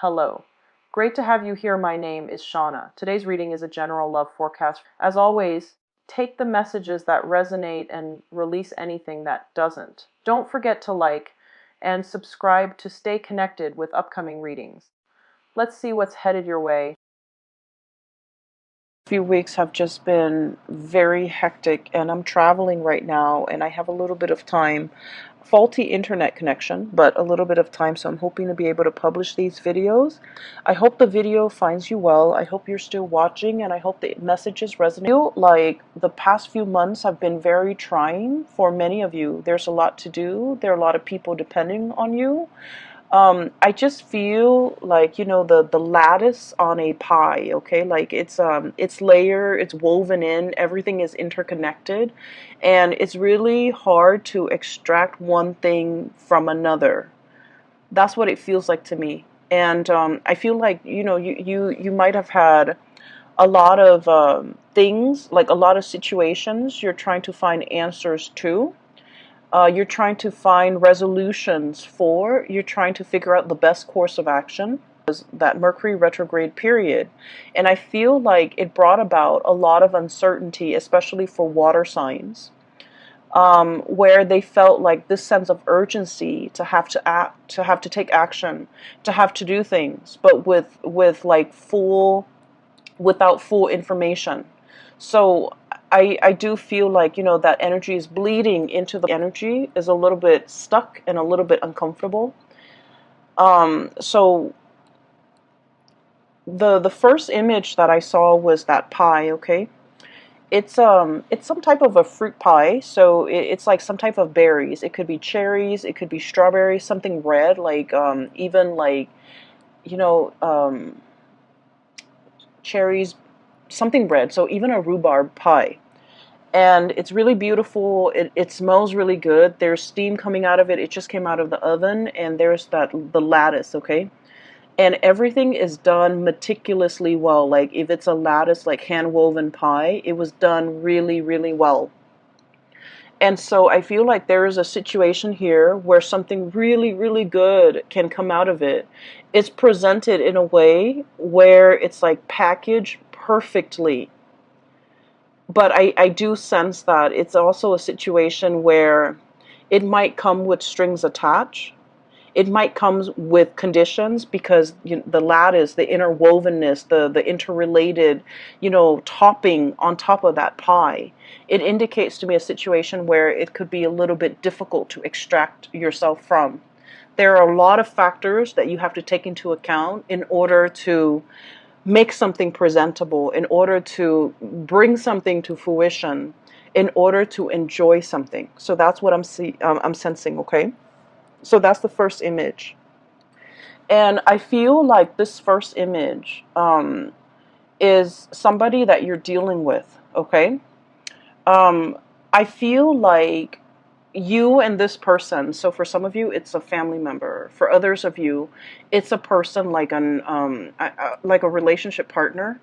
Hello. Great to have you here. My name is Shauna. Today's reading is a general love forecast. As always, take the messages that resonate and release anything that doesn't. Don't forget to like and subscribe to stay connected with upcoming readings. Let's see what's headed your way. Few weeks have just been very hectic, and I'm traveling right now and I have a little bit of time. Faulty internet connection, but a little bit of time, so I'm hoping to be able to publish these videos. I hope the video finds you well. I hope you're still watching, and I hope the messages resonate. I feel like the past few months have been very trying for many of you. There's a lot to do. There are a lot of people depending on you. I just feel like, the lattice on a pie, okay? Like it's layered, it's woven in, everything is interconnected, and it's really hard to extract one thing from another. That's what it feels like to me. And I feel like, you might have had a lot of things, like a lot of situations you're trying to find answers to. You're trying to find resolutions for, you're trying to figure out the best course of action. That Mercury retrograde period. And I feel like it brought about a lot of uncertainty, especially for water signs, where they felt like this sense of urgency to have to act, to have to take action, to have to do things, but with like without full information. So I do feel like, that energy is bleeding into the energy is a little bit stuck and a little bit uncomfortable. So the first image that I saw was that pie, okay? It's some type of a fruit pie, so it's like some type of berries. It could be cherries, it could be strawberries, something red, like even like, you know, cherries, something red, so even a rhubarb pie. And it's really beautiful. It smells really good. There's steam coming out of it. It just came out of the oven, and there's the lattice, okay? And everything is done meticulously well. Like if it's a lattice, like hand woven pie, it was done really, really well. And so I feel like there is a situation here where something really, really good can come out of it. It's presented in a way where it's like packaged perfectly. But I do sense that it's also a situation where it might come with strings attached. It might come with conditions because the lattice, the interwovenness, the interrelated, topping on top of that pie. It indicates to me a situation where it could be a little bit difficult to extract yourself from. There are a lot of factors that you have to take into account in order to make something presentable, in order to bring something to fruition, in order to enjoy something. So that's what I'm sensing, okay? So that's the first image. And I feel like this first image is somebody that you're dealing with, okay? I feel like you and this person, so for some of you it's a family member, for others of you it's a person like like a relationship partner.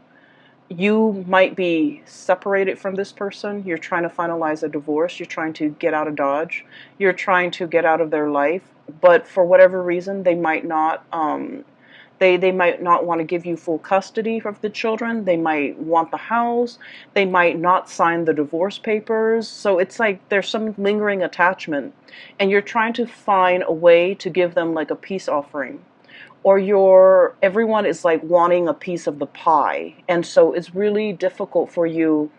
You might be separated from this person. You're trying to finalize a divorce. You're trying to get out of Dodge. You're trying to get out of their life, but for whatever reason they might not they might not want to give you full custody of the children. They might want the house. They might not sign the divorce papers. So it's like there's some lingering attachment, and you're trying to find a way to give them like a peace offering. Or everyone is like wanting a piece of the pie. And so it's really difficult for you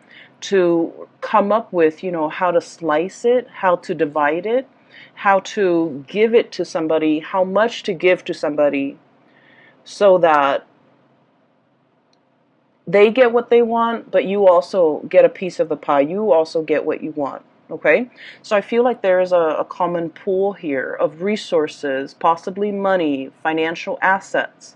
to come up with, how to slice it, how to divide it, how to give it to somebody, how much to give to somebody, so that they get what they want, but you also get a piece of the pie. You also get what you want. Okay? So I feel like there is a common pool here of resources, possibly money, financial assets.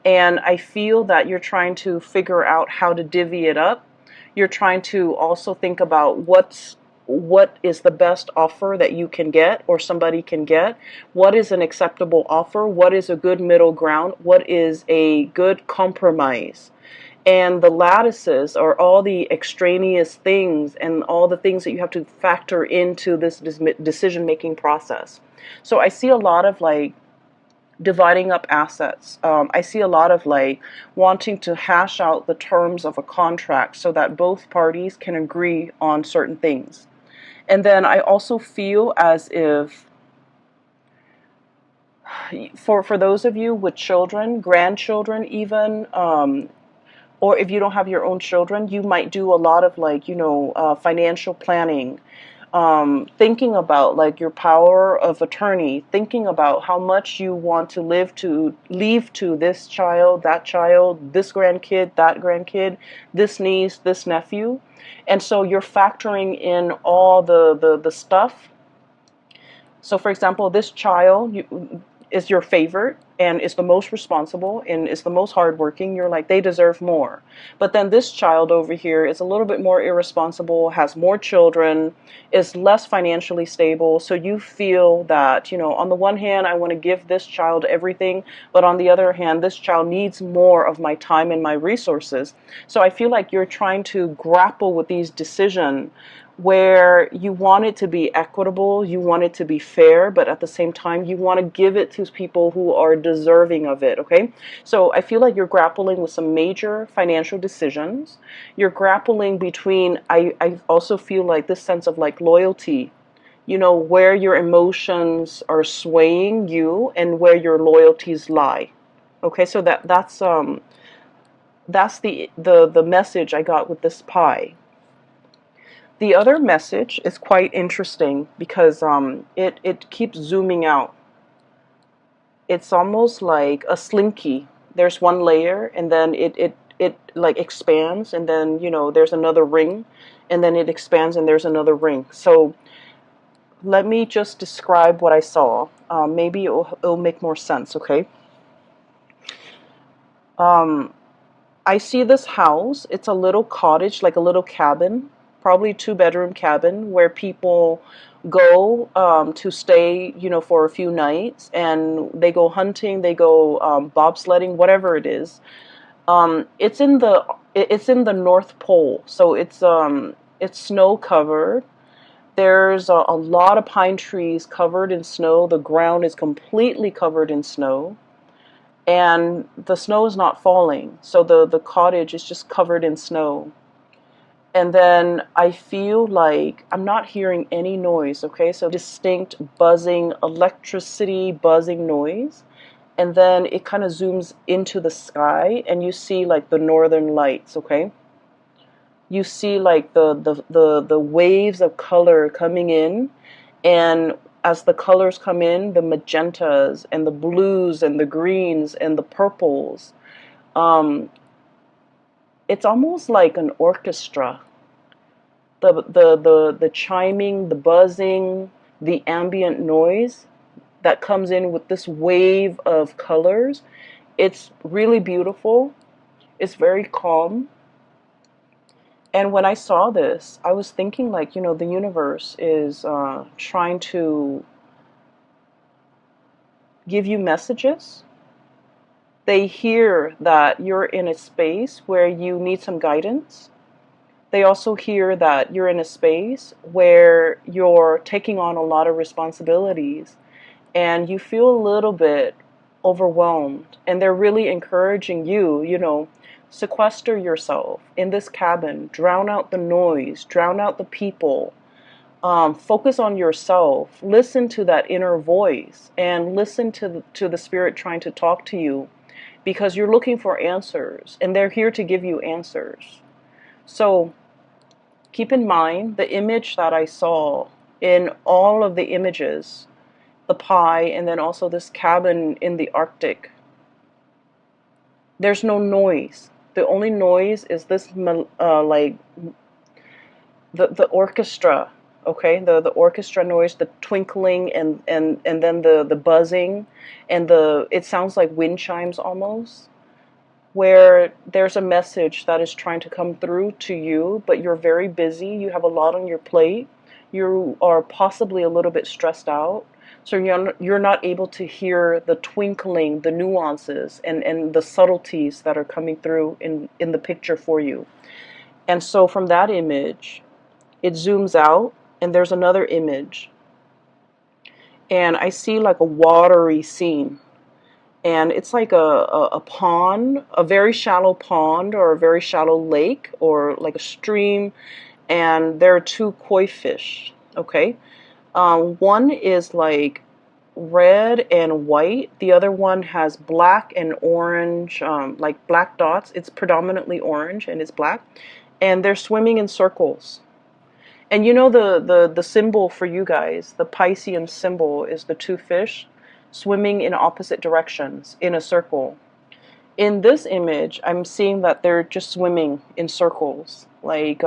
And I feel that you're trying to figure out how to divvy it up. You're trying to also think about what is the best offer that you can get or somebody can get. What is an acceptable offer? What is a good middle ground? What is a good compromise? And the lattices are all the extraneous things and all the things that you have to factor into this decision-making process. So I see a lot of like dividing up assets. I see a lot of like wanting to hash out the terms of a contract so that both parties can agree on certain things. And then I also feel as if for those of you with children, grandchildren even, or if you don't have your own children, you might do a lot of like, financial planning, thinking about like your power of attorney, thinking about how much you want to leave to this child, this grandkid, that grandkid, this niece, this nephew. And so you're factoring in all the stuff. So for example, this child is your favorite and is the most responsible and is the most hardworking. You're like, they deserve more. But then this child over here is a little bit more irresponsible, has more children, is less financially stable. So you feel that, on the one hand, I want to give this child everything, but on the other hand, this child needs more of my time and my resources. So I feel like you're trying to grapple with these decisions where you want it to be equitable, you want it to be fair, but at the same time, you want to give it to people who are deserving of it, okay? So I feel like you're grappling with some major financial decisions. You're grappling between, I also feel like this sense of like loyalty, where your emotions are swaying you and where your loyalties lie. Okay, so that's the message I got with this pie. The other message is quite interesting because it keeps zooming out. It's almost like a slinky. There's one layer and then it like expands and then, there's another ring and then it expands and there's another ring. So let me just describe what I saw. Maybe it'll make more sense, okay? I see this house. It's a little cottage, like a little cabin, probably 2-bedroom cabin where people go to stay, for a few nights, and they go hunting, they go bobsledding, whatever it is. It's in the North Pole, so it's snow covered. There's a lot of pine trees covered in snow. The ground is completely covered in snow and the snow is not falling, so the cottage is just covered in snow. And then I feel like I'm not hearing any noise, okay? So distinct buzzing, electricity buzzing noise. And then it kind of zooms into the sky and you see like the northern lights, okay? You see like the waves of color coming in, and as the colors come in, the magentas and the blues and the greens and the purples, um, it's almost like an orchestra. The chiming, the buzzing, the ambient noise that comes in with this wave of colors. It's really beautiful. It's very calm. And when I saw this, I was thinking like, the universe is trying to give you messages. They hear that you're in a space where you need some guidance. They also hear that you're in a space where you're taking on a lot of responsibilities and you feel a little bit overwhelmed. And they're really encouraging you, sequester yourself in this cabin, drown out the noise, drown out the people, focus on yourself, listen to that inner voice, and listen to the spirit trying to talk to you, because you're looking for answers, and they're here to give you answers. So keep in mind the image that I saw in all of the images, the pie, and then also this cabin in the Arctic. There's no noise. The only noise is this, like the orchestra, okay? The orchestra noise, the twinkling, and then the buzzing, and it sounds like wind chimes almost, where there's a message that is trying to come through to you, but you're very busy. You have a lot on your plate. You are possibly a little bit stressed out. So you're not able to hear the twinkling, the nuances, and the subtleties that are coming through in the picture for you. And so from that image, it zooms out, and there's another image. And I see like a watery scene. and it's like a pond, a very shallow pond or a very shallow lake or like a stream, and there are two koi fish. Okay, one is like red and white. The other one has black and orange, like black dots. It's predominantly orange and it's black, and they're swimming in circles. And you know the symbol for you guys, the Piscean symbol is the two fish swimming in opposite directions in a circle. In this image, I'm seeing that they're just swimming in circles. Like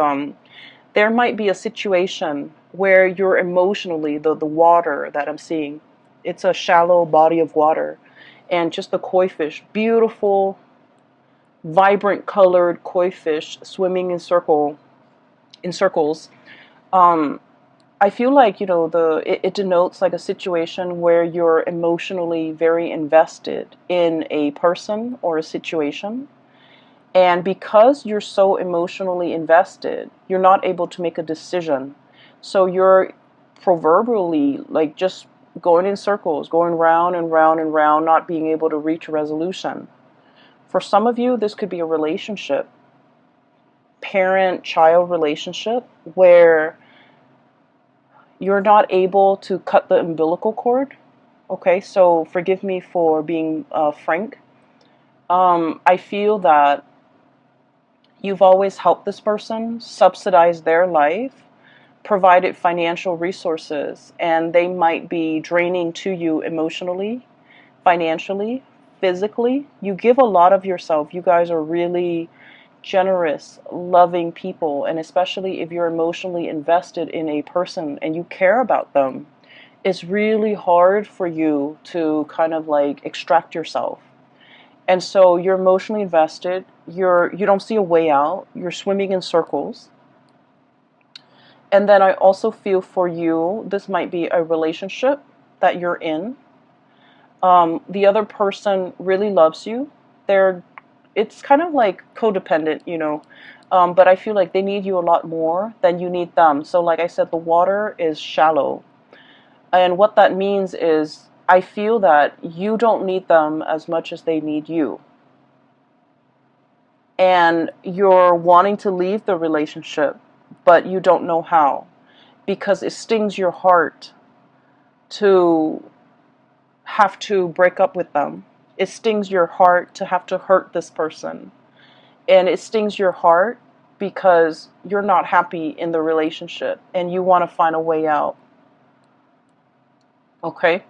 there might be a situation where you're emotionally the water that I'm seeing. It's a shallow body of water, and just the koi fish, beautiful, vibrant colored koi fish swimming in circles. Um, I feel like, you know, it denotes like a situation where you're emotionally very invested in a person or a situation. And because you're so emotionally invested, you're not able to make a decision. So you're proverbially like just going in circles, going round and round and round, not being able to reach a resolution. For some of you, this could be a relationship, parent-child relationship, where you're not able to cut the umbilical cord. Okay, so forgive me for being frank. I feel that you've always helped this person, subsidized their life, provided financial resources, and they might be draining to you emotionally, financially, physically. You give a lot of yourself. You guys are really generous, loving people, and especially if you're emotionally invested in a person and you care about them, it's really hard for you to kind of like extract yourself. And so you're emotionally invested, you don't see a way out, you're swimming in circles. And then I also feel for you, this might be a relationship that you're in. The other person really loves you. It's kind of like codependent, you know. But I feel like they need you a lot more than you need them. So like I said, the water is shallow. And what that means is I feel that you don't need them as much as they need you. And you're wanting to leave the relationship, but you don't know how, because it stings your heart to have to break up with them. It stings your heart to have to hurt this person. And it stings your heart because you're not happy in the relationship and you want to find a way out. Okay?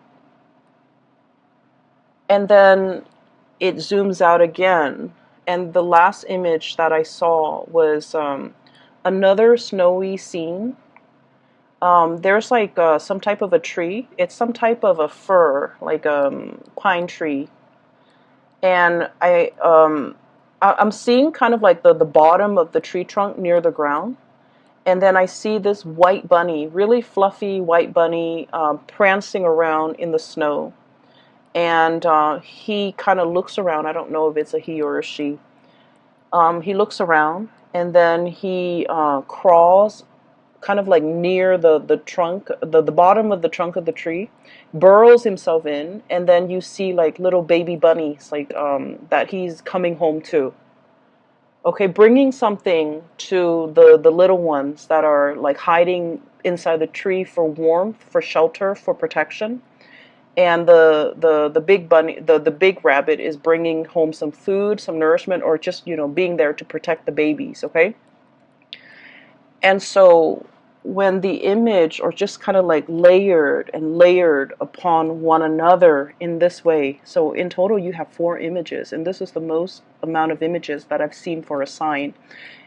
And then it zooms out again. And the last image that I saw was another snowy scene. There's like some type of a tree. It's some type of a fir, like a pine tree. And I'm seeing kind of like the bottom of the tree trunk near the ground. And then I see this white bunny, really fluffy white bunny, prancing around in the snow. And he kind of looks around. I don't know if it's a he or a she. He looks around, and then he crawls kind of like near the trunk, the bottom of the trunk of the tree, burrows himself in, and then you see like little baby bunnies like that he's coming home to. Okay, bringing something to the little ones that are like hiding inside the tree for warmth, for shelter, for protection. And the big bunny, the big rabbit is bringing home some food, some nourishment, or just, you know, being there to protect the babies, okay? And so when the image or just kind of like layered and layered upon one another in this way, so in total you have 4 images, and this is the most amount of images that I've seen for a sign,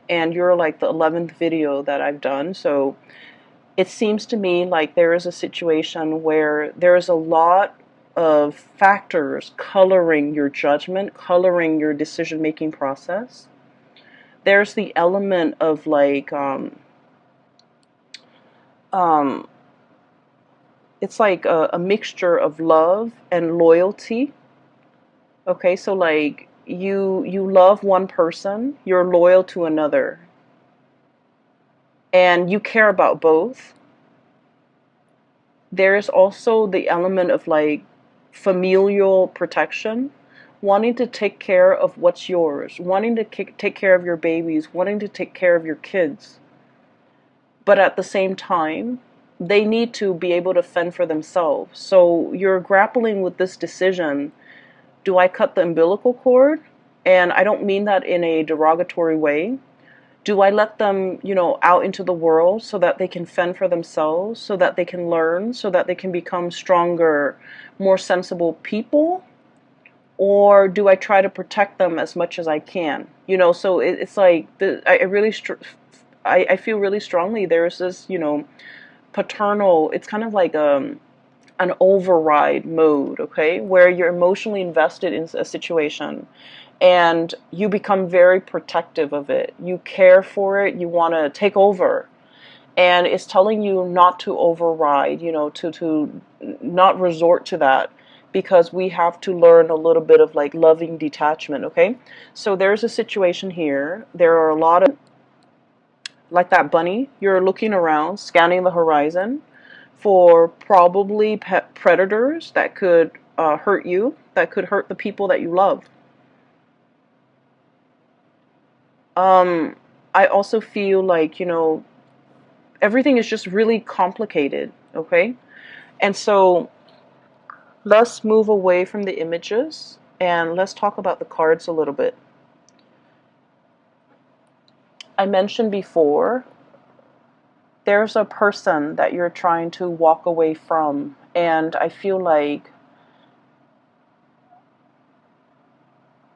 and you're like the 11th video that I've done. So it seems to me like there is a situation where there is a lot of factors coloring your judgment, coloring your decision-making process. There's the element of like it's like a mixture of love and loyalty. Okay, so like you love one person, you're loyal to another, and you care about both. There's also the element of like familial protection, wanting to take care of what's yours, wanting to take care of your babies, wanting to take care of your kids. But at the same time, they need to be able to fend for themselves. So you're grappling with this decision. Do I cut the umbilical cord? And I don't mean that in a derogatory way. Do I let them, out into the world so that they can fend for themselves, so that they can learn, so that they can become stronger, more sensible people? Or do I try to protect them as much as I can? So it's like, I feel really strongly there's this, paternal, it's kind of like an override mode, okay, where you're emotionally invested in a situation and you become very protective of it. You care for it, you want to take over. And it's telling you not to override, to not resort to that, because we have to learn a little bit of like loving detachment, okay? So there's a situation here. There are a lot of, like that bunny, you're looking around, scanning the horizon for probably predators that could hurt you, that could hurt the people that you love. I also feel like, everything is just really complicated, okay? And so let's move away from the images and let's talk about the cards a little bit. I mentioned before, there's a person that you're trying to walk away from, and I feel like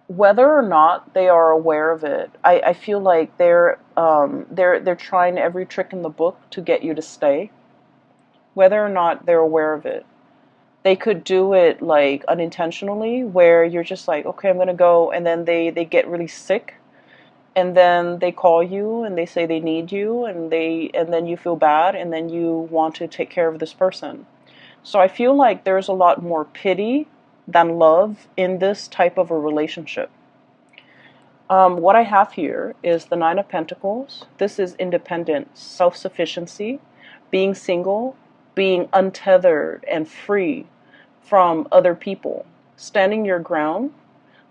whether or not they are aware of it, I feel like they're trying every trick in the book to get you to stay, whether or not they're aware of it. They could do it like unintentionally, where you're just like, okay, I'm gonna go, and then they get really sick, and then they call you and they say they need you, and then you feel bad, and then you want to take care of this person. So I feel like there's a lot more pity than love in this type of a relationship. What I have here is the Nine of Pentacles. This is independence, self-sufficiency, being single, being untethered and free from other people, standing your ground,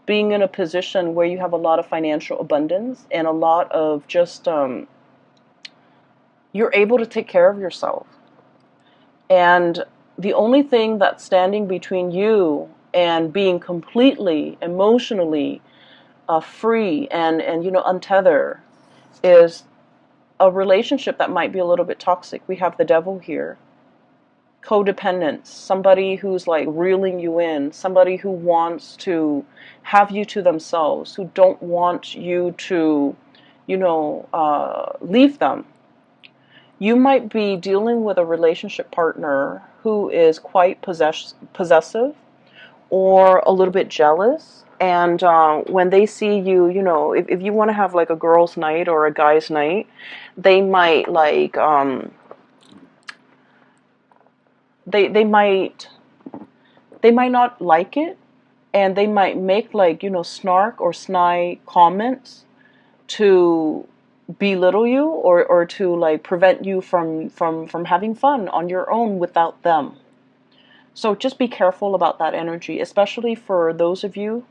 being in a position where you have a lot of financial abundance and a lot of just, you're able to take care of yourself. And the only thing that's standing between you and being completely emotionally free and untethered is a relationship that might be a little bit toxic. We have the devil here. Codependence, somebody who's like reeling you in, somebody who wants to have you to themselves, who don't want you to, leave them. You might be dealing with a relationship partner who is quite possessive or a little bit jealous. And when they see you, if you want to have like a girl's night or a guy's night, they might like, they might not like it, and they might make like, snark or snide comments to belittle you, or to like prevent you from having fun on your own without them. So just be careful about that energy, especially for those of you.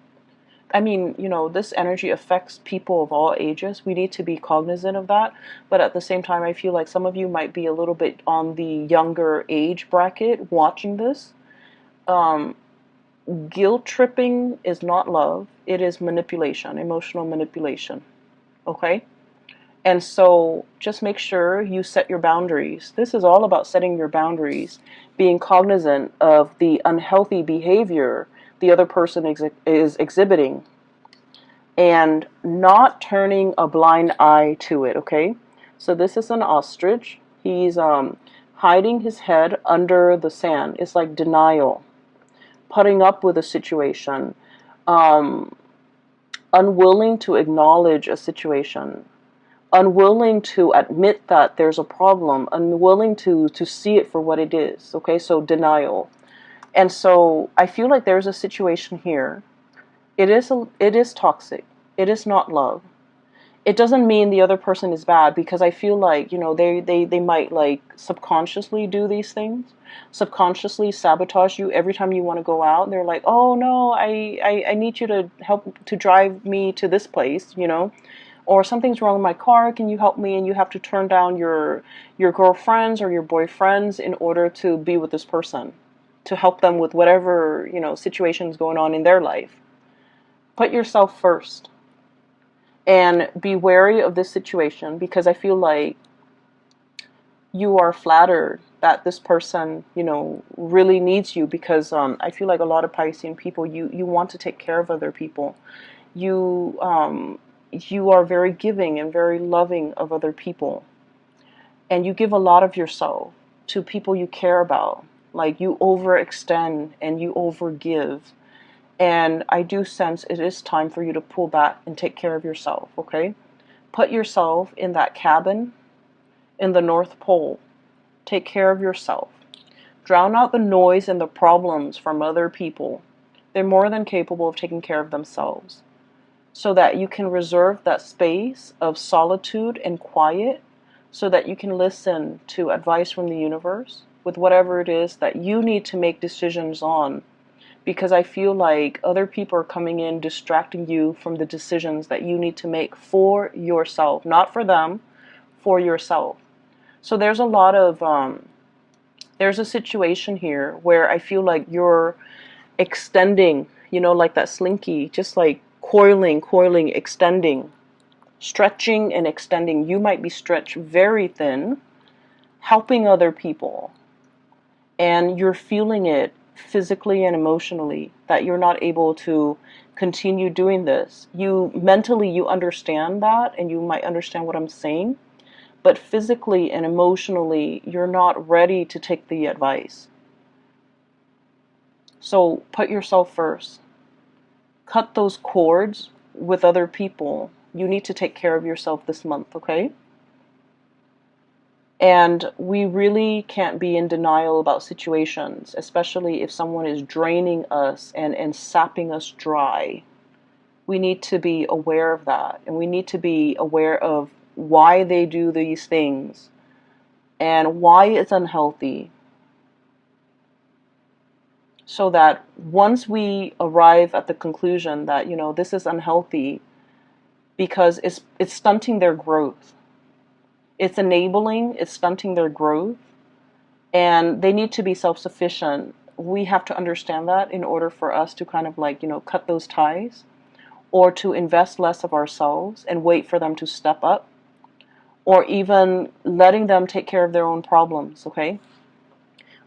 I mean, this energy affects people of all ages. We need to be cognizant of that. But at the same time, I feel like some of you might be a little bit on the younger age bracket watching this. Guilt tripping is not love. It is manipulation, emotional manipulation. Okay? And so just make sure you set your boundaries. This is all about setting your boundaries, being cognizant of the unhealthy behavior the other person is exhibiting, and not turning a blind eye to it, okay? So this is an ostrich. He's hiding his head under the sand. It's like denial, putting up with a situation, unwilling to acknowledge a situation, unwilling to admit that there's a problem, unwilling to see it for what it is, okay? So denial. And so I feel like there's a situation here. It is toxic. It is not love. it doesn't mean the other person is bad, because I feel like, you know, they might like subconsciously do these things, subconsciously sabotage you every time you want to go out. They're like, oh no, I need you to help to drive me to this place, you know, or something's wrong with my car, can you help me? And you have to turn down your girlfriends or your boyfriends in order to be with this person, to help them with whatever, you know, situations going on in their life. Put yourself first. And be wary of this situation, because I feel like you are flattered that this person, you know, really needs you, because I feel like a lot of Piscean people, you want to take care of other people. You are very giving and very loving of other people. And you give a lot of yourself to people you care about. Like, you overextend and you overgive. And I do sense it is time for you to pull back and take care of yourself, okay? Put yourself in that cabin in the North Pole. Take care of yourself. Drown out the noise and the problems from other people. They're more than capable of taking care of themselves. So that you can reserve that space of solitude and quiet, so that you can listen to advice from the universe with whatever it is that you need to make decisions on. Because I feel like other people are coming in, distracting you from the decisions that you need to make for yourself. Not for them, for yourself. So there's a lot of, there's a situation here where I feel like you're extending, you know, like that slinky, just like coiling, extending, stretching and extending. You might be stretched very thin, helping other people. And you're feeling it physically and emotionally, that you're not able to continue doing this. You mentally, you understand that, and you might understand what I'm saying, but physically and emotionally, you're not ready to take the advice. So put yourself first. Cut those cords with other people. You need to take care of yourself this month, okay? And we really can't be in denial about situations, especially if someone is draining us and sapping us dry. We need to be aware of that, and we need to be aware of why they do these things and why it's unhealthy. So that once we arrive at the conclusion that, you know, this is unhealthy because it's stunting their growth. It's stunting their growth, and they need to be self-sufficient. We have to understand that in order for us to kind of like, you know, cut those ties, or to invest less of ourselves and wait for them to step up, or even letting them take care of their own problems, okay?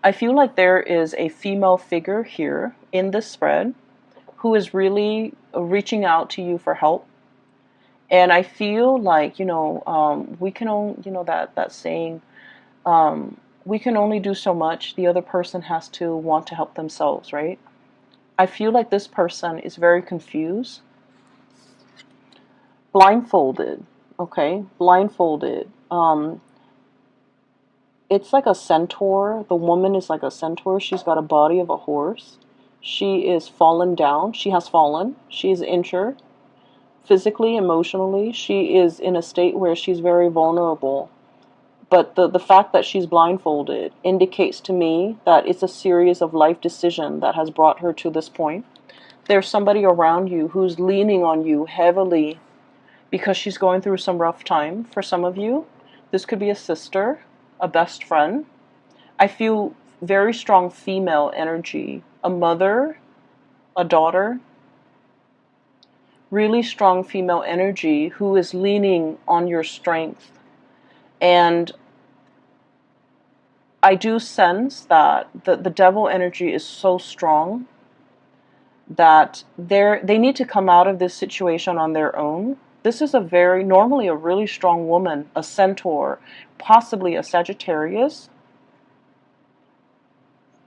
I feel like there is a female figure here in this spread who is really reaching out to you for help. And I feel like, you know, we can only, you know, that saying, we can only do so much. The other person has to want to help themselves, right? I feel like this person is very confused. Blindfolded, okay? Blindfolded. It's like a centaur. The woman is like a centaur. She's got a body of a horse. She is fallen down. She has fallen. She is injured. Physically, emotionally, she is in a state where she's very vulnerable. But the fact that she's blindfolded indicates to me that it's a series of life decisions that has brought her to this point. There's somebody around you who's leaning on you heavily because she's going through some rough time. For some of you, this could be a sister, a best friend. I feel very strong female energy, a mother, a daughter. Really strong female energy who is leaning on your strength. And I do sense that the devil energy is so strong that they need to come out of this situation on their own. This is normally a really strong woman, a centaur, possibly a Sagittarius,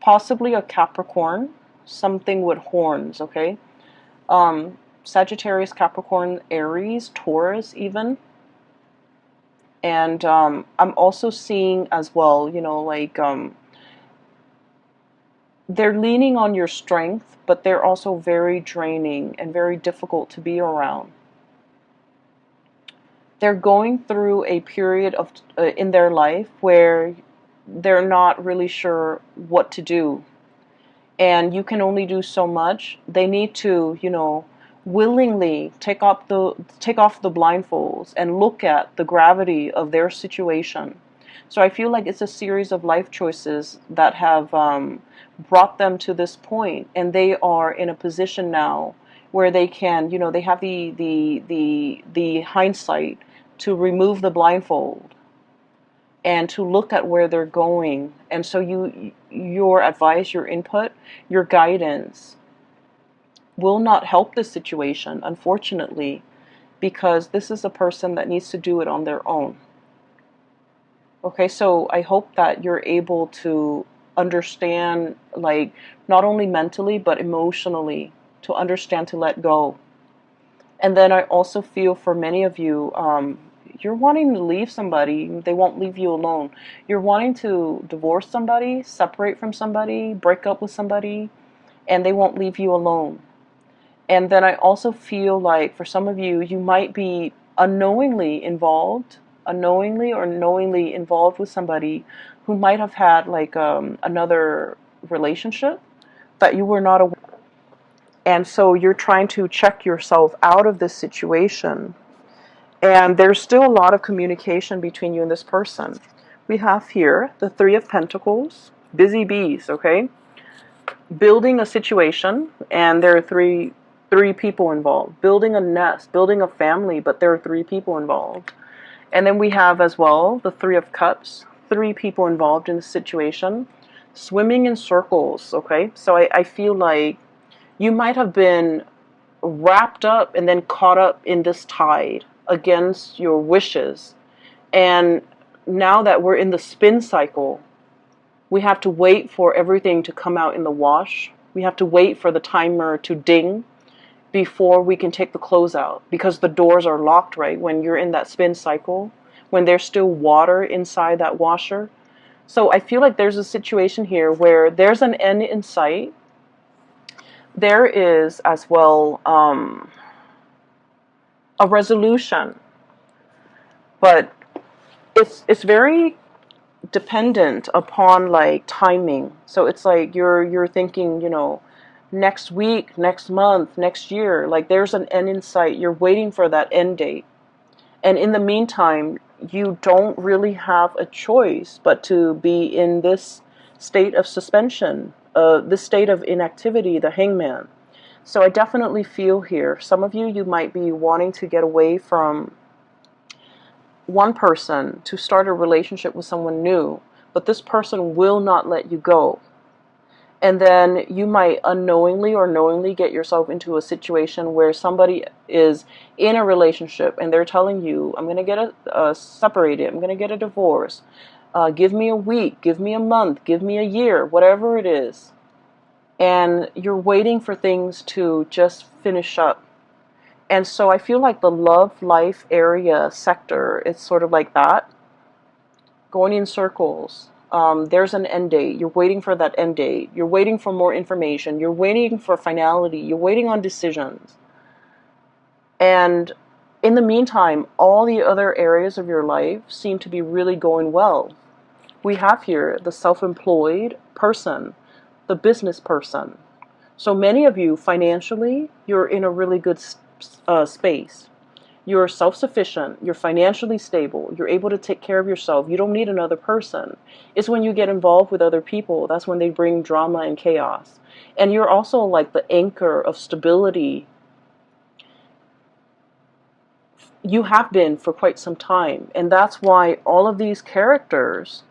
possibly a Capricorn, something with horns, okay? Sagittarius, Capricorn, Aries, Taurus even. And I'm also seeing as well, you know, like they're leaning on your strength, but they're also very draining and very difficult to be around. They're going through a period of in their life where they're not really sure what to do, and you can only do so much. They need to, willingly take off the blindfolds and look at the gravity of their situation. So I feel like it's a series of life choices that have brought them to this point, and they are in a position now where they can, they have the hindsight to remove the blindfold and to look at where they're going. And so your advice, your input, your guidance will not help the situation, unfortunately, because this is a person that needs to do it on their own. Okay, so I hope that you're able to understand, like, not only mentally, but emotionally, to understand to let go. And then I also feel for many of you, you're wanting to leave somebody, they won't leave you alone. You're wanting to divorce somebody, separate from somebody, break up with somebody, and they won't leave you alone. And then I also feel like for some of you, you might be unknowingly or knowingly involved with somebody who might have had like another relationship that you were not aware of. And so you're trying to check yourself out of this situation. And there's still a lot of communication between you and this person. We have here the Three of Pentacles, busy bees, okay? Building a situation, and there are three people involved. Building a nest, building a family, but there are three people involved. And then we have as well the Three of Cups, three people involved in the situation. Swimming in circles, okay? So I feel like you might have been wrapped up and then caught up in this tide against your wishes. And now that we're in the spin cycle, we have to wait for everything to come out in the wash. We have to wait for the timer to ding before we can take the clothes out, because the doors are locked, right? When you're in that spin cycle, when there's still water inside that washer. So I feel like there's a situation here where there's an end in sight. There is as well a resolution, but it's very dependent upon like timing. So it's like you're thinking, next week, next month, next year, like there's an end in sight. You're waiting for that end date. And in the meantime, you don't really have a choice but to be in this state of suspension, this state of inactivity, the hangman. So I definitely feel here, some of you might be wanting to get away from one person to start a relationship with someone new, but this person will not let you go. And then you might unknowingly or knowingly get yourself into a situation where somebody is in a relationship and they're telling you, I'm going to get separated, I'm going to get a divorce, give me a week, give me a month, give me a year, whatever it is. And you're waiting for things to just finish up. And so I feel like the love life area sector, it's sort of like that, going in circles. There's an end date. You're waiting for that end date. You're waiting for more information. You're waiting for finality. You're waiting on decisions. And in the meantime, all the other areas of your life seem to be really going well. We have here the self-employed person, the business person. So many of you, financially, you're in a really good space. You're self-sufficient, you're financially stable, you're able to take care of yourself, you don't need another person. It's when you get involved with other people, that's when they bring drama and chaos. And you're also like the anchor of stability. You have been for quite some time, and that's why all of these characters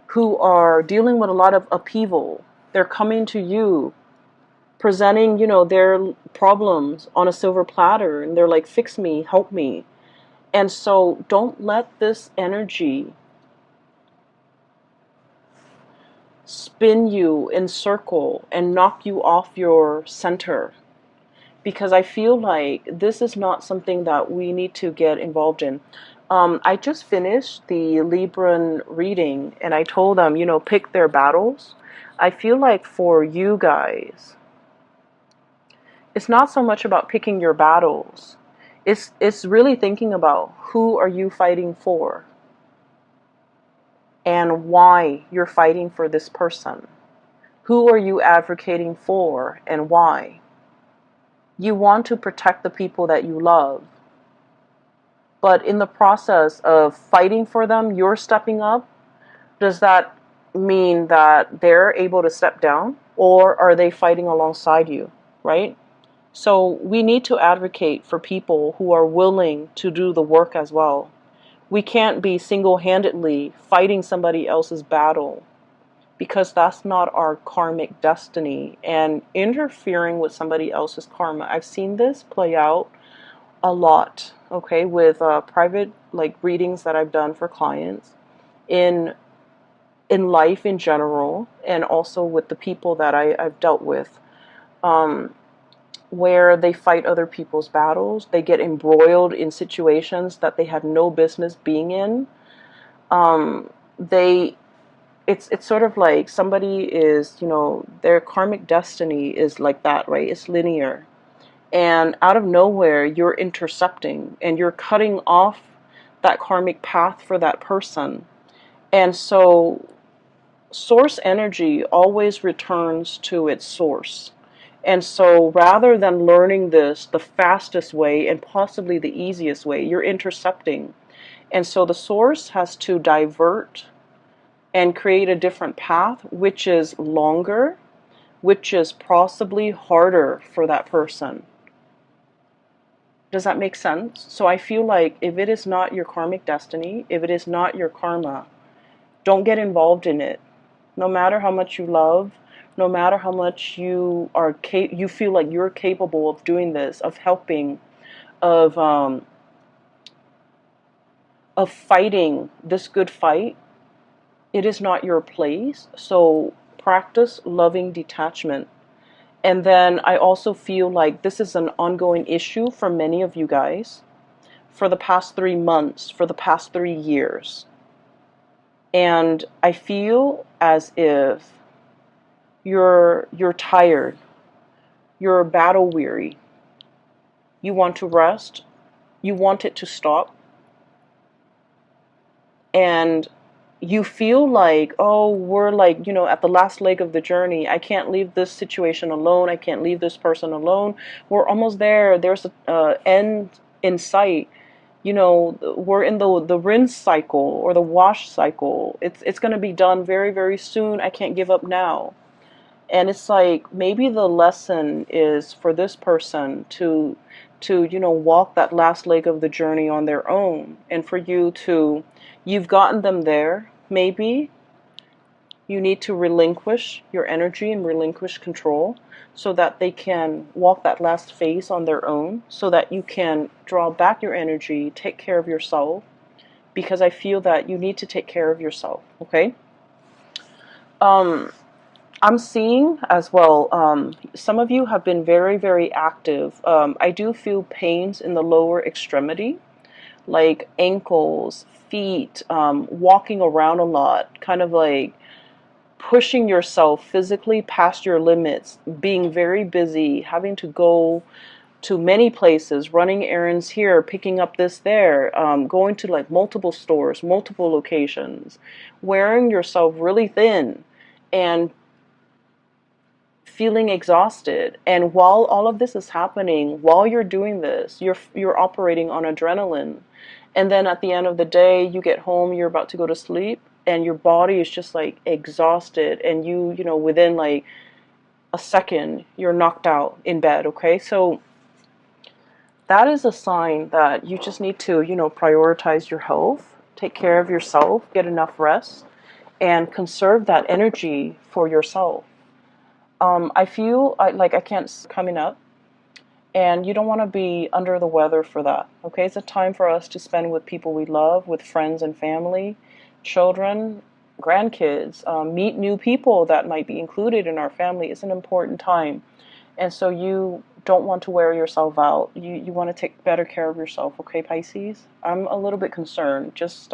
who are dealing with a lot of upheaval, they're coming to you presenting, their problems on a silver platter, and they're like, fix me, help me. And so don't let this energy spin you in circle and knock you off your center, because I feel like this is not something that we need to get involved in. I just finished the Libran reading, and I told them, pick their battles. I feel like for you guys, it's not so much about picking your battles. It's really thinking about who are you fighting for and why you're fighting for this person. Who are you advocating for and why? You want to protect the people that you love. But in the process of fighting for them, you're stepping up. Does that mean that they're able to step down? Or are they fighting alongside you, right? So we need to advocate for people who are willing to do the work as well. We can't be single-handedly fighting somebody else's battle because that's not our karmic destiny. And interfering with somebody else's karma, I've seen this play out a lot, okay, with private like readings that I've done for clients in life in general, and also with the people that I've dealt with, where they fight other people's battles. They get embroiled in situations that they have no business being in. They it's sort of like somebody is, their karmic destiny is like that, right? It's linear. And out of nowhere, you're intercepting and you're cutting off that karmic path for that person. And so source energy always returns to its source. And so rather than learning this the fastest way and possibly the easiest way, you're intercepting. And so the source has to divert and create a different path, which is longer, which is possibly harder for that person. Does that make sense? So I feel like if it is not your karmic destiny, if it is not your karma, don't get involved in it. No matter how much you love, no matter how much you feel like you're capable of doing this, of helping, of fighting this good fight, it is not your place. So practice loving detachment. And then I also feel like this is an ongoing issue for many of you guys for the past 3 months, for the past 3 years. And I feel as if you're tired, you're battle weary, you want to rest, you want it to stop, and you feel like, oh, we're like, at the last leg of the journey. I can't leave this situation alone. I can't leave this person alone. We're almost there. There's an end in sight. We're in the rinse cycle or the wash cycle. It's going to be done very, very soon. I can't give up now. And it's like maybe the lesson is for this person to walk that last leg of the journey on their own, and for you've gotten them there. Maybe you need to relinquish your energy and relinquish control so that they can walk that last phase on their own, so that you can draw back your energy, take care of yourself, because I feel that you need to take care of yourself, okay? I'm seeing as well, some of you have been very, very active. I do feel pains in the lower extremity, like ankles, feet, walking around a lot, kind of like pushing yourself physically past your limits, being very busy, having to go to many places, running errands here, picking up this there, going to like multiple stores, multiple locations, wearing yourself really thin and feeling exhausted. And while all of this is happening, while you're doing this, you're operating on adrenaline. And then at the end of the day, you get home, you're about to go to sleep, and your body is just like exhausted, and within like a second, you're knocked out in bed, okay? So that is a sign that you just need to, prioritize your health, take care of yourself, get enough rest, and conserve that energy for yourself. I feel like I can't coming up, and you don't want to be under the weather for that. Okay, it's a time for us to spend with people we love, with friends and family, children, grandkids, meet new people that might be included in our family. It's an important time, and so you don't want to wear yourself out. You want to take better care of yourself. Okay, Pisces. I'm a little bit concerned. Just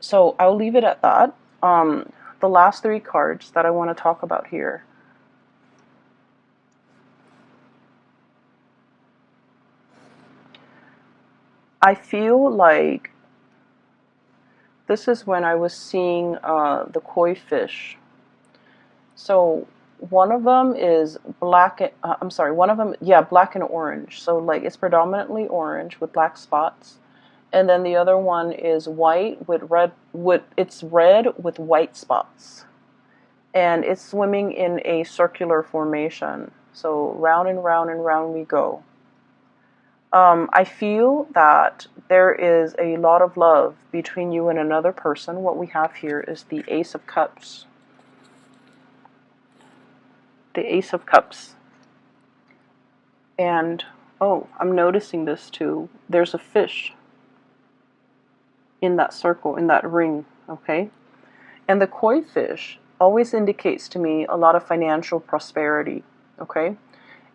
so I'll leave it at that. The last 3 cards that I want to talk about here. I feel like this is when I was seeing the koi fish. So one of them is black. I'm sorry, one of them, yeah, black and orange. So like it's predominantly orange with black spots, and then the other one is white with red. It's red with white spots, and it's swimming in a circular formation. So round and round and round we go. I feel that there is a lot of love between you and another person. What we have here is the Ace of Cups. The Ace of Cups. And, oh, I'm noticing this too. There's a fish in that circle, in that ring, okay? And the koi fish always indicates to me a lot of financial prosperity, okay?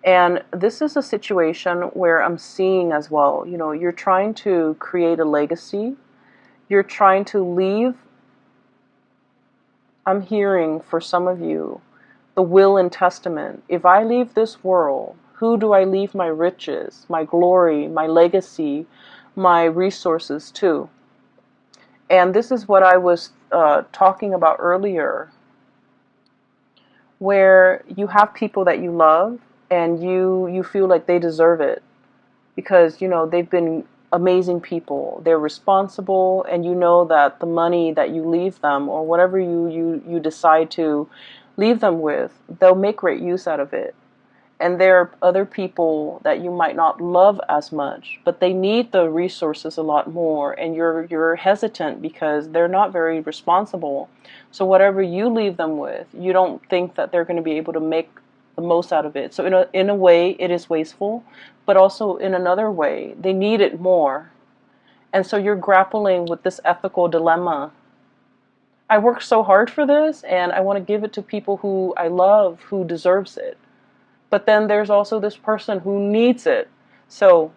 And this is a situation where I'm seeing as well, you know, you're trying to create a legacy. You're trying to leave, I'm hearing for some of you, the will and testament. If I leave this world, who do I leave my riches, my glory, my legacy, my resources to? And this is what I was talking about earlier, where you have people that you love and you feel like they deserve it because, you know, they've been amazing people. They're responsible, and you know that the money that you leave them or whatever you decide to leave them with, they'll make great use out of it. And there are other people that you might not love as much, but they need the resources a lot more, and you're hesitant because they're not very responsible. So whatever you leave them with, you don't think that they're going to be able to make the most out of it. So in a way, it is wasteful, but also in another way, they need it more. And so you're grappling with this ethical dilemma. I worked so hard for this, and I want to give it to people who I love, who deserves it. But then there's also this person who needs it. So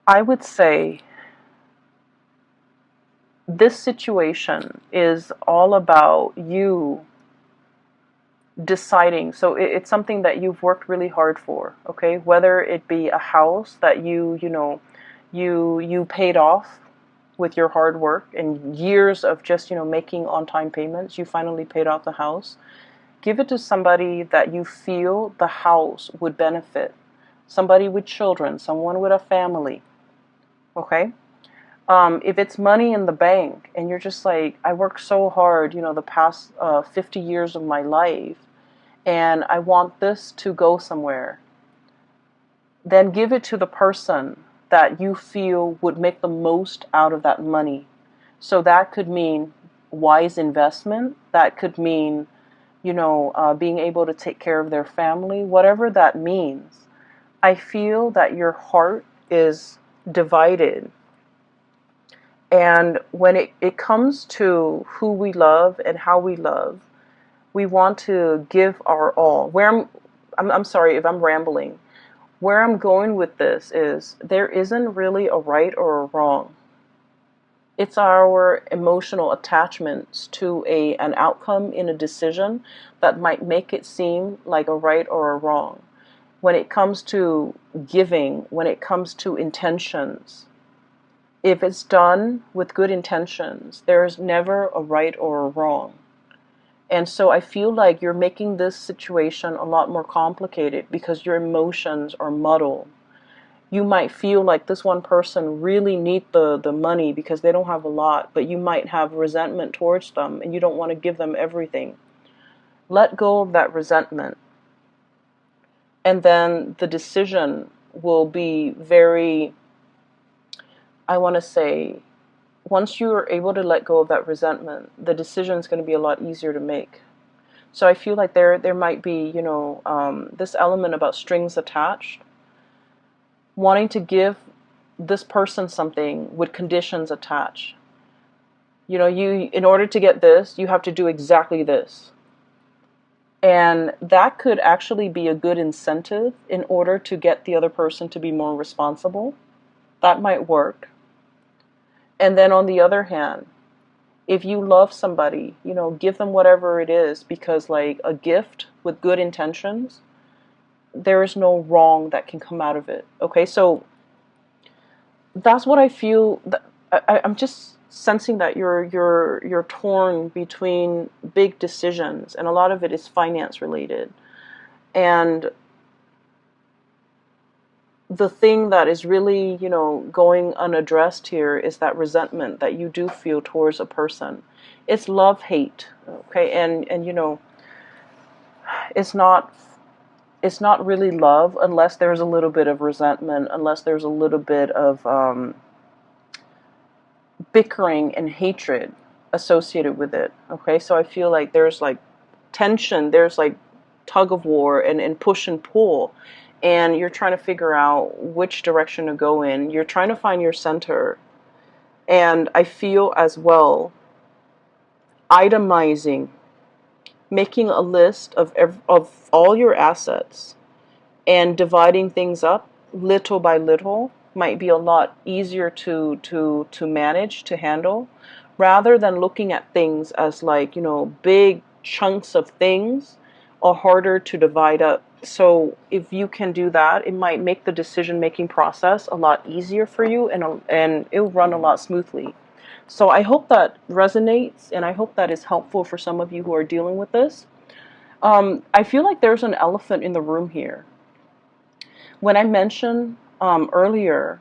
I would say this situation is all about you deciding. So it's something that you've worked really hard for, okay? Whether it be a house that you paid off with your hard work and years of just, making on-time payments, you finally paid off the house. Give it to somebody that you feel the house would benefit. Somebody with children, someone with a family. Okay? If it's money in the bank and you're just like, I worked so hard, the past 50 years of my life, and I want this to go somewhere, then give it to the person that you feel would make the most out of that money. So that could mean wise investment. That could mean being able to take care of their family, whatever that means. I feel that your heart is divided. And when it comes to who we love and how we love, we want to give our all. I'm sorry if I'm rambling. Where I'm going with this is there isn't really a right or a wrong. It's our emotional attachments to an outcome in a decision that might make it seem like a right or a wrong. When it comes to giving, when it comes to intentions, if it's done with good intentions, there's never a right or a wrong. And so I feel like you're making this situation a lot more complicated because your emotions are muddled. You might feel like this one person really need the money because they don't have a lot, but you might have resentment towards them and you don't want to give them everything. Let go of that resentment. And then the decision will be very, I want to say, once you are able to let go of that resentment, the decision is going to be a lot easier to make. So I feel like there might be, this element about strings attached. Wanting to give this person something with conditions attached. In order to get this, you have to do exactly this. And that could actually be a good incentive in order to get the other person to be more responsible. That might work. And then on the other hand, if you love somebody, give them whatever it is, because like a gift with good intentions, there is no wrong that can come out of it. Okay, so that's what I feel. I'm just sensing that you're torn between big decisions, and a lot of it is finance related. And the thing that is really, going unaddressed here is that resentment that you do feel towards a person. It's love hate, okay? And it's not it's not really love unless there's a little bit of resentment, unless there's a little bit of bickering and hatred associated with it. Okay, so I feel like there's like tension, there's like tug of war and push and pull, and you're trying to figure out which direction to go in. You're trying to find your center. And I feel as well itemizing, making a list of all your assets and dividing things up little by little might be a lot easier to manage, to handle, rather than looking at things as like, big chunks of things are harder to divide up. So if you can do that, it might make the decision making process a lot easier for you, and it'll run a lot smoothly. So I hope that resonates, and I hope that is helpful for some of you who are dealing with this. I feel like there's an elephant in the room here. When I mentioned earlier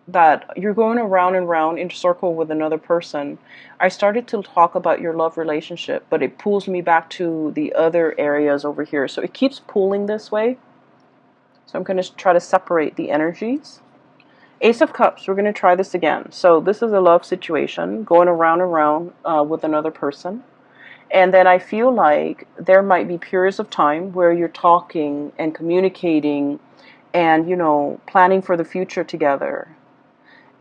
that you're going around and round in a circle with another person, I started to talk about your love relationship, but it pulls me back to the other areas over here. So it keeps pulling this way. So I'm going to try to separate the energies. Ace of Cups, we're going to try this again. So this is a love situation, going around and round with another person. And then I feel like there might be periods of time where you're talking and communicating and, planning for the future together.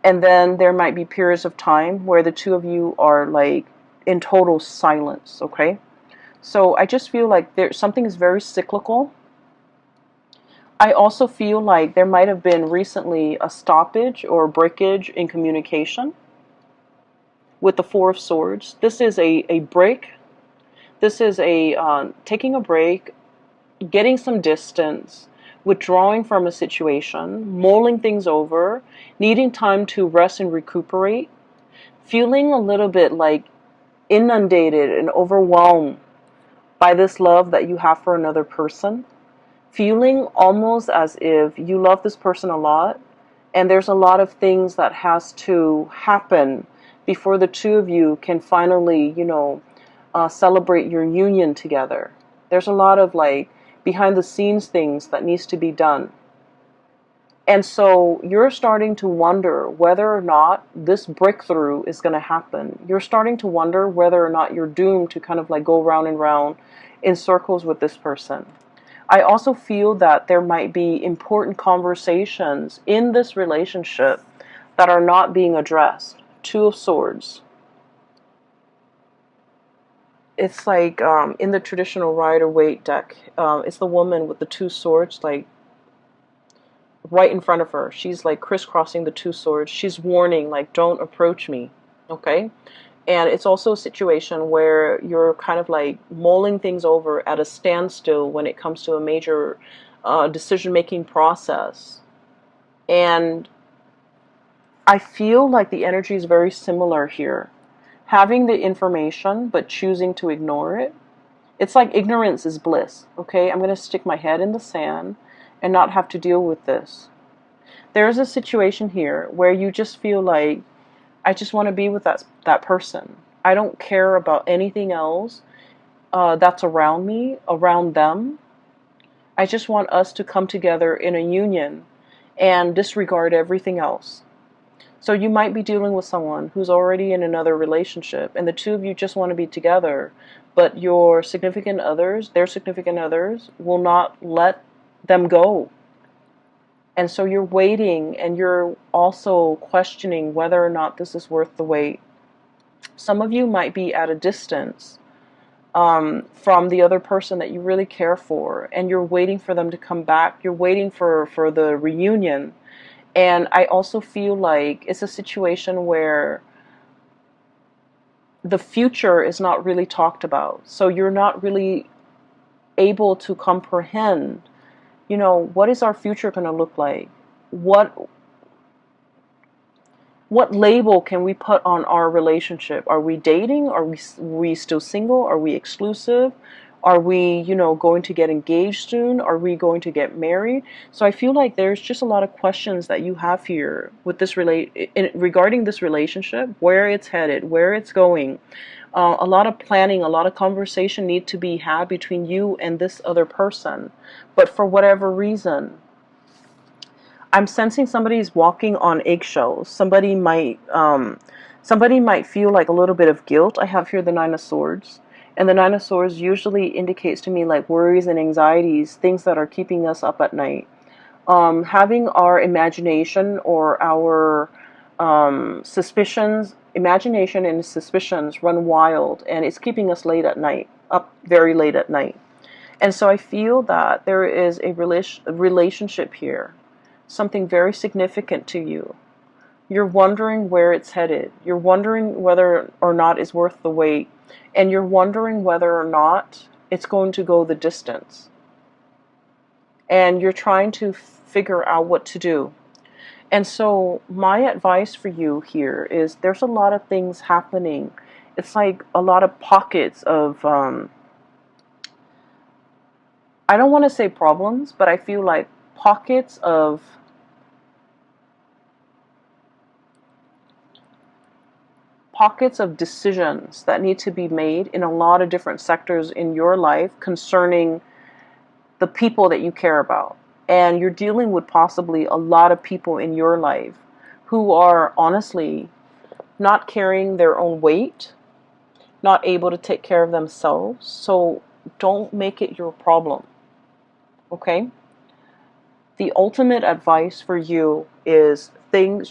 And then there might be periods of time where the two of you are like in total silence, okay? So I just feel like something is very cyclical. I also feel like there might have been recently a stoppage or breakage in communication with the Four of Swords. This is a break. This is taking a break, getting some distance, withdrawing from a situation, mulling things over, needing time to rest and recuperate, feeling a little bit like inundated and overwhelmed by this love that you have for another person, feeling almost as if you love this person a lot, and there's a lot of things that has to happen before the two of you can finally, celebrate your union together. There's a lot of like behind the scenes things that needs to be done. And so you're starting to wonder whether or not this breakthrough is going to happen. You're starting to wonder whether or not you're doomed to kind of like go round and round in circles with this person. I also feel that there might be important conversations in this relationship that are not being addressed. Two of Swords. It's like in the traditional Rider-Waite deck, it's the woman with the two swords, like right in front of her. She's like crisscrossing the two swords. She's warning, like, don't approach me, okay? And it's also a situation where you're kind of like mulling things over at a standstill when it comes to a major decision-making process. And I feel like the energy is very similar here. Having the information, but choosing to ignore it. It's like ignorance is bliss, okay? I'm going to stick my head in the sand and not have to deal with this. There's a situation here where you just feel like, I just want to be with that person. I don't care about anything else that's around me, around them. I just want us to come together in a union and disregard everything else. So you might be dealing with someone who's already in another relationship, and the two of you just want to be together, but your significant others, their significant others, will not let them go. And so you're waiting, and you're also questioning whether or not this is worth the wait. Some of you might be at a distance from the other person that you really care for, and you're waiting for them to come back. You're waiting for the reunion. And I also feel like it's a situation where the future is not really talked about. So you're not really able to comprehend, what is our future going to look like? What What label can we put on our relationship? Are we dating? Are we still single? Are we exclusive? Are we, going to get engaged soon? Are we going to get married? So I feel like there's just a lot of questions that you have here with this regarding this relationship, where it's headed, where it's going. A lot of planning, a lot of conversation need to be had between you and this other person. But for whatever reason, I'm sensing somebody's walking on eggshells. Somebody might feel like a little bit of guilt. I have here the Nine of Swords. And the Nine of Swords usually indicates to me like worries and anxieties, things that are keeping us up at night. Having our imagination or our suspicions, imagination and suspicions run wild, and it's keeping us late at night, up very late at night. And so I feel that there is a relationship here, something very significant to you. You're wondering where it's headed. You're wondering whether or not it's worth the wait. And you're wondering whether or not it's going to go the distance. And you're trying to figure out what to do. And so my advice for you here is there's a lot of things happening. It's like a lot of pockets of, I don't want to say problems, but I feel like pockets of decisions that need to be made in a lot of different sectors in your life concerning the people that you care about. And you're dealing with possibly a lot of people in your life who are honestly not carrying their own weight, not able to take care of themselves. So don't make it your problem. Okay? The ultimate advice for you is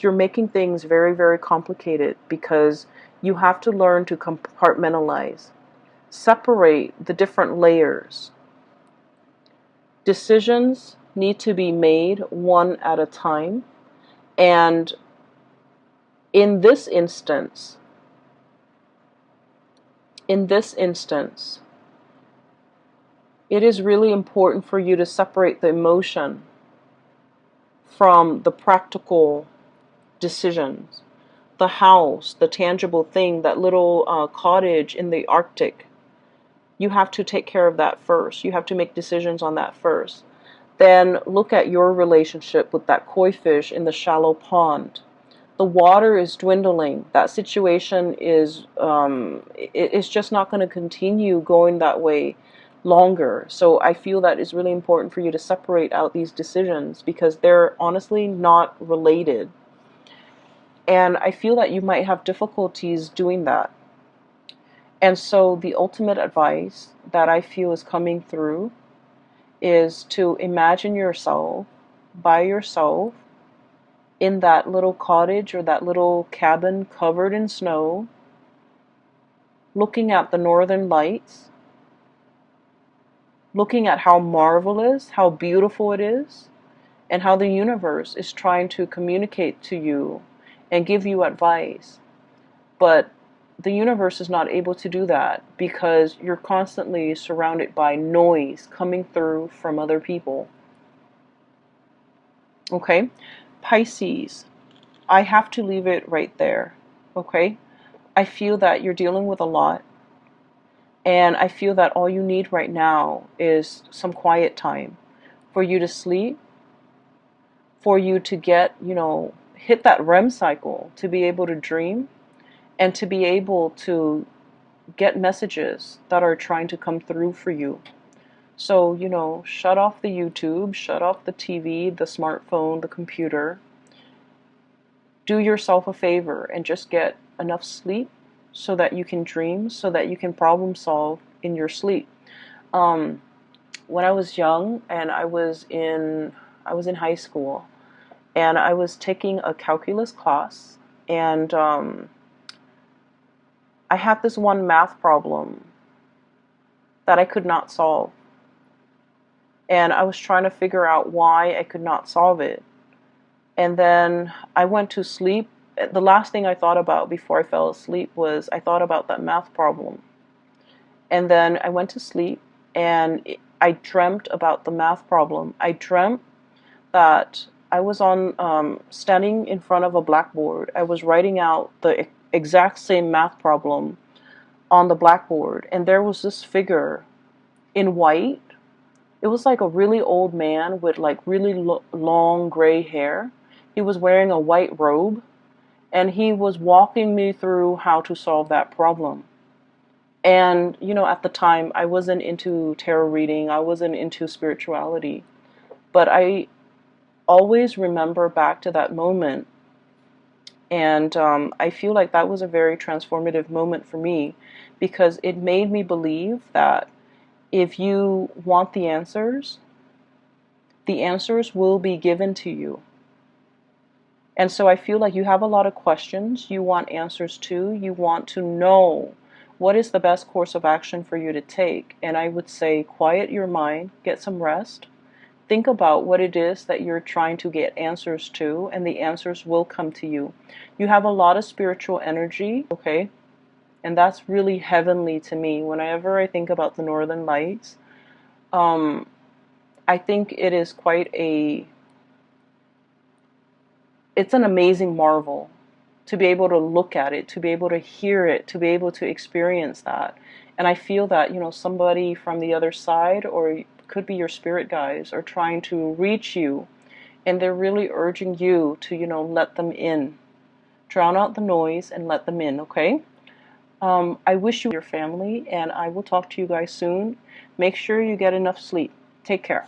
you're making things very, very complicated because you have to learn to compartmentalize, separate the different layers. Decisions need to be made one at a time. And in this instance, it is really important for you to separate the emotion from the practical decisions. The house, the tangible thing, that little cottage in the Arctic. You have to take care of that first. You have to make decisions on that first. Then look at your relationship with that koi fish in the shallow pond. The water is dwindling. That situation is it's just not going to continue going that way longer. So I feel that it's really important for you to separate out these decisions because they're honestly not related. And I feel that you might have difficulties doing that. And so the ultimate advice that I feel is coming through is to imagine yourself by yourself in that little cottage or that little cabin covered in snow, looking at the northern lights, looking at how marvelous, how beautiful it is, and how the universe is trying to communicate to you and give you advice. But the universe is not able to do that because you're constantly surrounded by noise coming through from other people. Okay? Pisces, I have to leave it right there. Okay? I feel that you're dealing with a lot. And I feel that all you need right now is some quiet time for you to sleep, for you to get, hit that REM cycle, to be able to dream, and to be able to get messages that are trying to come through for you. So, shut off the YouTube, shut off the TV, the smartphone, the computer. Do yourself a favor and just get enough sleep so that you can dream, so that you can problem solve in your sleep. When I was young and I was in high school and I was taking a calculus class, and I had this one math problem that I could not solve. And I was trying to figure out why I could not solve it. And then I went to sleep. The last thing I thought about before I fell asleep was I thought about that math problem. And then I went to sleep and I dreamt about the math problem. I dreamt that I was on standing in front of a blackboard. I was writing out the exact same math problem on the blackboard, and there was this figure in white. It was like a really old man with like really long gray hair. He was wearing a white robe, and he was walking me through how to solve that problem. And, you know, at the time, I wasn't into tarot reading, I wasn't into spirituality, but I always remember back to that moment. And I feel like that was a very transformative moment for me because it made me believe that if you want the answers will be given to you. And so I feel like you have a lot of questions you want answers to. You want to know what is the best course of action for you to take. And I would say quiet your mind, get some rest, think about what it is that you're trying to get answers to, and the answers will come to you. You have a lot of spiritual energy, okay? And that's really heavenly to me. Whenever I think about the Northern Lights, I think it is it's an amazing marvel to be able to look at it, to be able to hear it, to be able to experience that. And I feel that, you know, somebody from the other side, or it could be your spirit guides, are trying to reach you, and they're really urging you to, you know, let them in. Drown out the noise and let them in, okay? I wish you your family, and I will talk to you guys soon. Make sure you get enough sleep. Take care.